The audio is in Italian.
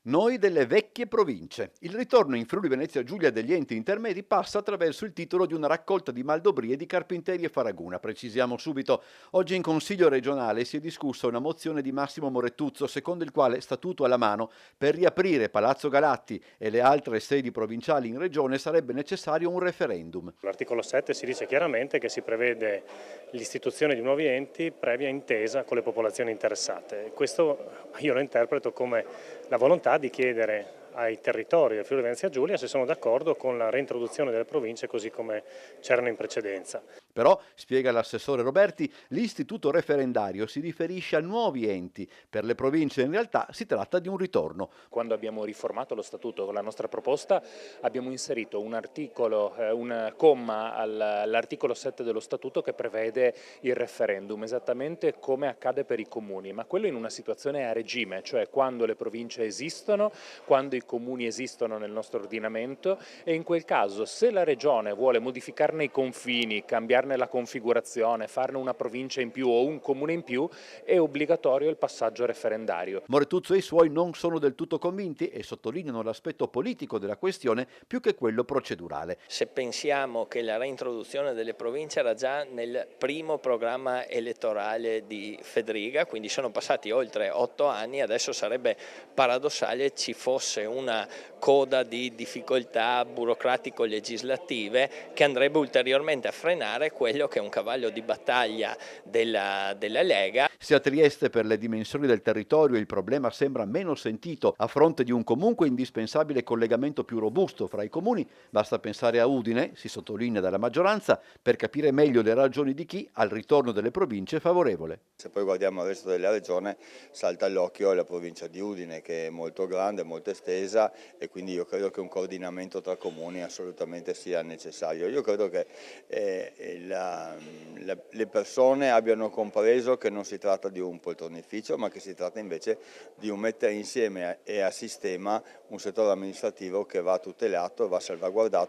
Noi delle vecchie province. Il ritorno in Friuli Venezia Giulia degli enti intermedi passa attraverso il titolo di una raccolta di maldobrie di Carpinteri e Faraguna. Precisiamo subito, oggi in Consiglio regionale si è discussa una mozione di Massimo Morettuzzo secondo il quale, statuto alla mano, per riaprire Palazzo Galatti e le altre sedi provinciali in regione sarebbe necessario un referendum. L'articolo 7 si dice chiaramente che si prevede l'istituzione di nuovi enti previa intesa con le popolazioni interessate. Questo io lo interpreto come la volontà di chiedere ai territori del Friuli Venezia Giulia se sono d'accordo con la reintroduzione delle province così come c'erano in precedenza. Però, spiega l'assessore Roberti, l'istituto referendario si riferisce a nuovi enti. Per le province in realtà si tratta di un ritorno. Quando abbiamo riformato lo statuto con la nostra proposta abbiamo inserito un articolo, un comma all'articolo 7 dello statuto che prevede il referendum, esattamente come accade per i comuni, ma quello in una situazione a regime, cioè quando le province esistono, quando i comuni esistono nel nostro ordinamento e in quel caso se la regione vuole modificarne i confini, cambiarne la configurazione, farne una provincia in più o un comune in più, è obbligatorio il passaggio referendario. Morettuzzo e i suoi non sono del tutto convinti e sottolineano l'aspetto politico della questione più che quello procedurale. Se pensiamo che la reintroduzione delle province era già nel primo programma elettorale di Fedriga, quindi sono passati oltre 8 anni, adesso sarebbe paradossale ci fosse una coda di difficoltà burocratico-legislative che andrebbe ulteriormente a frenare quello che è un cavallo di battaglia della Lega. Se a Trieste per le dimensioni del territorio il problema sembra meno sentito a fronte di un comunque indispensabile collegamento più robusto fra i comuni, basta pensare a Udine, si sottolinea dalla maggioranza, per capire meglio le ragioni di chi al ritorno delle province è favorevole. Se poi guardiamo il resto della regione salta all'occhio la provincia di Udine che è molto grande, molto estesa e quindi io credo che un coordinamento tra comuni assolutamente sia necessario. Io credo che le persone abbiano compreso che non si tratta di un poltronificio ma che si tratta invece di un mettere insieme e a sistema un settore amministrativo che va tutelato e va salvaguardato.